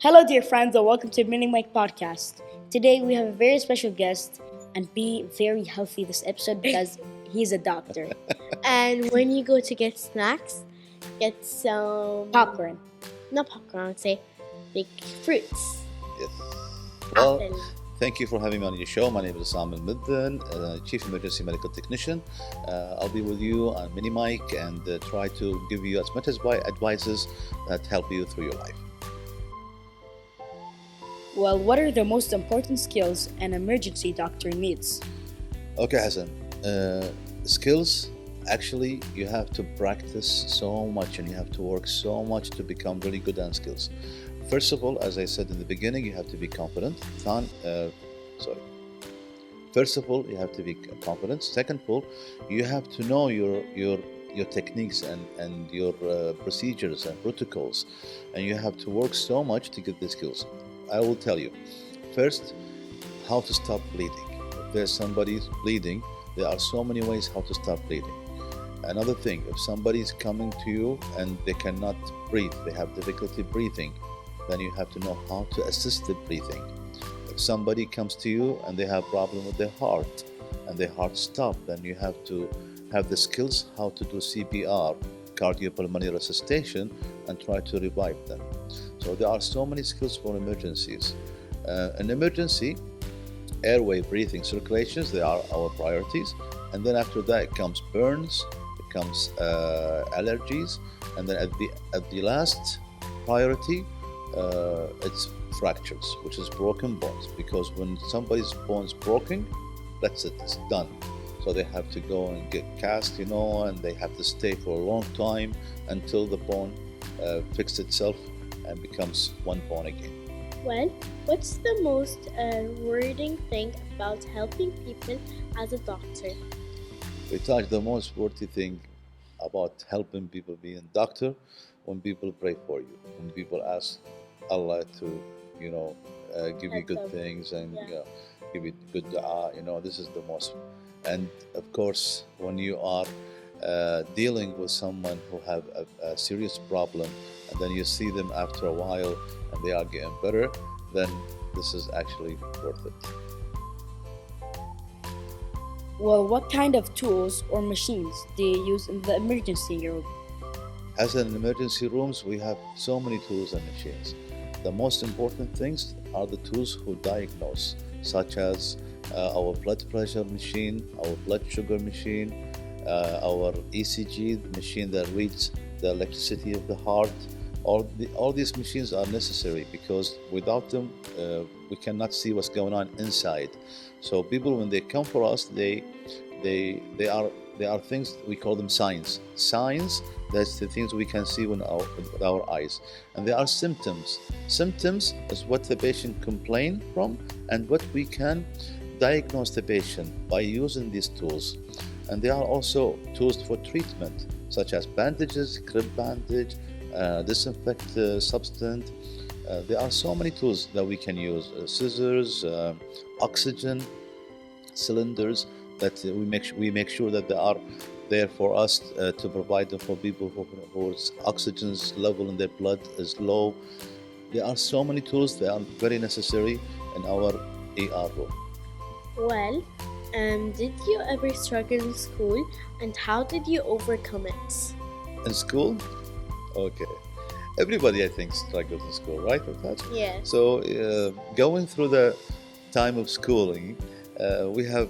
Hello, dear friends, and welcome to Mini Mike Podcast. Today we have a very special guest, and be very healthy this episode because he's a doctor. And when you go to get snacks, get some Popcorn. Not popcorn, I would say like fruits. Yes. Well, Apple. thank you for having me on your show. My name is Osama, المذن, Chief Emergency Medical Technician. I'll be with you on Mini Mic and try to give you as much advices that help you through your life. Well, what are the most important skills an emergency doctor needs? Okay, Hassan. Skills, actually, you have to practice so much and you have to work so much to become really good at skills. First of all, as I said in the beginning, you have to be confident. First of all, you have to be confident. Second of all, you have to know your techniques and your procedures and protocols, and you have to work so much to get the skills. I will tell you. First, how to stop bleeding. If there's somebody bleeding, there are so many ways how to stop bleeding. Another thing, if somebody is coming to you and they cannot breathe, they have difficulty breathing, then you have to know how to assist the breathing. If somebody comes to you and they have problem with their heart and their heart stop, then you have to have the skills how to do CPR, cardiopulmonary resuscitation, and try to revive them. So there are so many skills for emergencies. An emergency, airway, breathing, circulations, they are our priorities. And then after that it comes burns, it comes allergies, and then at the last priority, it's fractures, which is broken bones. Because when somebody's bone's broken, that's it, it's done. So they have to go and get cast, and they have to stay for a long time until the bone fixes itself and becomes one bone again. Well, what's the most rewarding thing about helping people as a doctor? Retaaj, the most worthy thing about helping people being a doctor, when people pray for you, when people ask Allah to, give you good things and give you good dua, this is the most. And of course, when you are dealing with someone who have a serious problem, and then you see them after a while and they are getting better, then this is actually worth it. Well, what kind of tools or machines do you use in the emergency room? As in emergency rooms, we have so many tools and machines. The most important things are the tools who diagnose, such as our blood pressure machine, our blood sugar machine, our ECG machine that reads the electricity of the heart. All these machines are necessary because without them, we cannot see what's going on inside. So people, when they come for us, they are things, we call them signs. Signs, that's the things we can see with our eyes. And there are symptoms. Symptoms is what the patient complains from and what we can diagnose the patient by using these tools. And there are also tools for treatment, such as bandages, crib bandage, disinfect substance. There are so many tools that we can use, scissors, oxygen cylinders, that we make sure that they are there for us to provide them for people whose oxygen level in their blood is low. There are so many tools that are very necessary in our ER room. Well, did you ever struggle in school, and how did you overcome it? In school? Okay. Everybody, I think, struggles in school, right? Yeah. So, going through the time of schooling, we have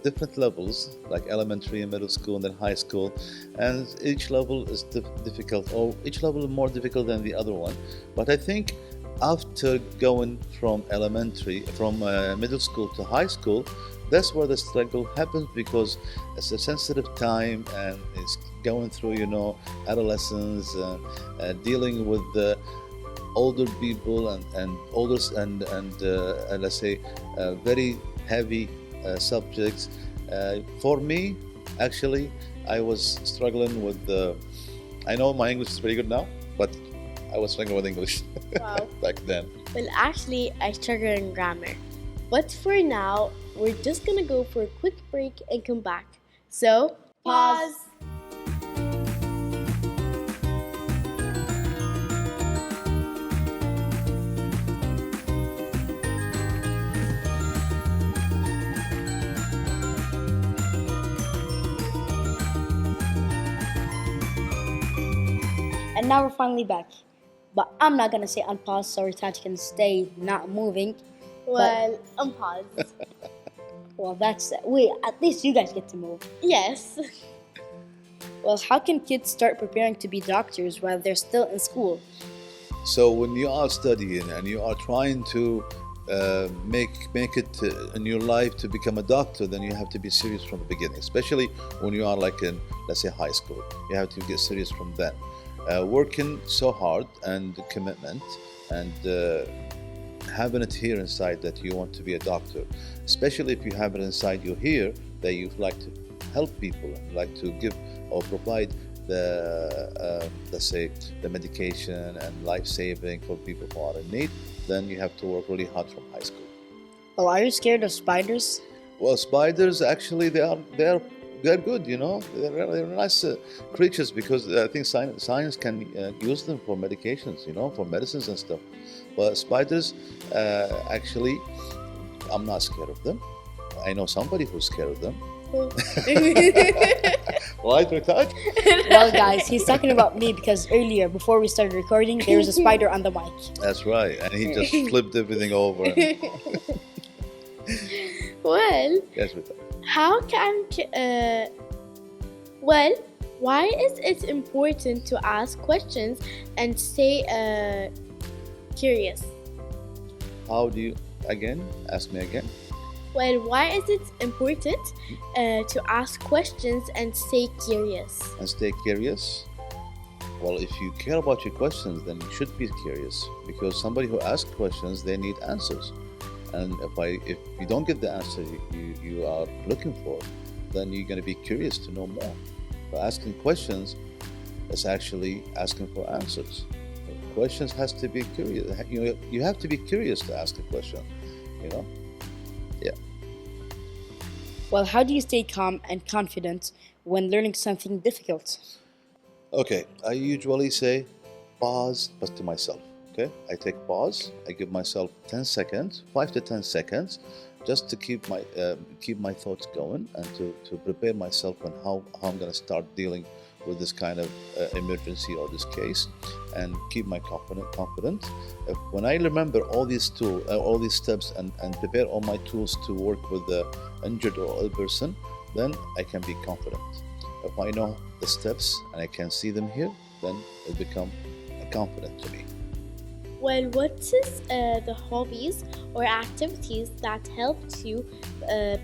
different levels, like elementary and middle school and then high school, and each level is difficult, or each level is more difficult than the other one. But I think after going from middle school to high school, that's where the struggle happens, because it's a sensitive time and it's going through, adolescence, dealing with the older people and older and let's say very heavy subjects. For me, actually, I was struggling with I know my English is pretty good now, but I was struggling with English. Wow. Back then. Well, actually, I struggle in grammar. But for now, we're just gonna go for a quick break and come back. So, pause. and now we're finally back. But I'm not gonna say unpause so Rtach can stay not moving. Well, unpause. Well, that's wait. At least you guys get to move. Yes. Well, how can kids start preparing to be doctors while they're still in school? So when you are studying and you are trying to make it in your life to become a doctor, then you have to be serious from the beginning, especially when you are like in, let's say, high school. You have to get serious from then. Working so hard and commitment and having it here inside that you want to be a doctor, especially if you have it inside you here that you like to help people and like to give or provide the let's say the medication and life-saving for people who are in need, then you have to work really hard from high school. Well, are you scared of spiders? Well, spiders actually they're good, you know. They're nice creatures because I think science can use them for medications, you know, for medicines and stuff. But spiders, actually, I'm not scared of them. I know somebody who's scared of them. Right, Rtach? Well, guys, he's talking about me because earlier, before we started recording, there was a spider on the mic. That's right, and he just flipped everything over. Well, Yes, Rtach. how can... well, why is it important to ask questions and stay curious? How do you, again, ask me again? Well, why is it important to ask questions and stay curious? And stay curious? Well, if you care about your questions, then you should be curious, because somebody who asks questions, they need answers. And if you don't get the answer you are looking for, then you're going to be curious to know more. So asking questions is actually asking for answers. Questions has to be curious. You have to be curious to ask a question, you know? Yeah. Well, how do you stay calm and confident when learning something difficult? Okay, I usually say pause, but to myself. Okay, I take pause. I give myself 10 seconds, 5 to 10 seconds, just to keep my thoughts going and to prepare myself on how I'm going to start dealing with this kind of emergency or this case, and keep my confident. When I remember all these tools, all these steps, and prepare all my tools to work with the injured or ill person, then I can be confident. If I know the steps and I can see them here, then it become confident to me. Well, what is the hobbies or activities that helped you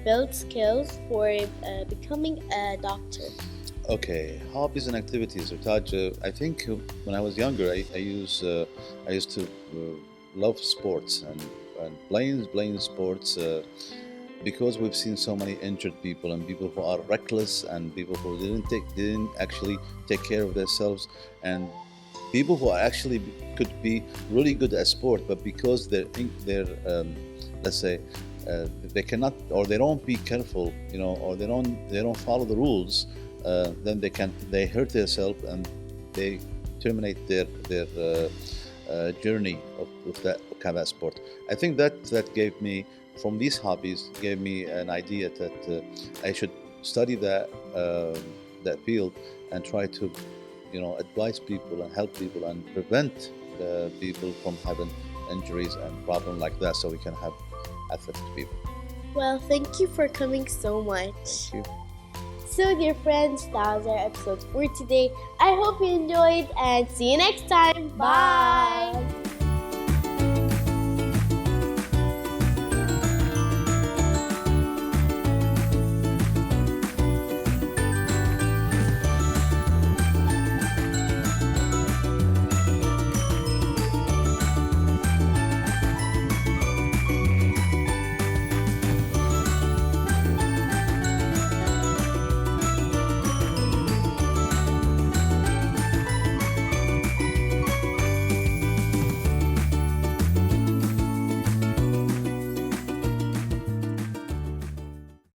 build skills for becoming a doctor? Okay, hobbies and activities. Rtach, I think when I was younger, I used to love sports and playing sports because we've seen so many injured people and people who are reckless and people who didn't actually take care of themselves, and people who are actually could be really good at sport, but because they're let's say they cannot, or they don't be careful, you know, or they don't follow the rules, then they hurt themselves and they terminate their journey of that kind of sport. I think that gave me, from these hobbies, gave me an idea that I should study that field and try to, you know, advise people and help people and prevent people from having injuries and problems like that, so we can have athletic people. Well, thank you for coming so much. Thank you. So, dear friends, that was our episode for today. I hope you enjoyed and see you next time. Bye.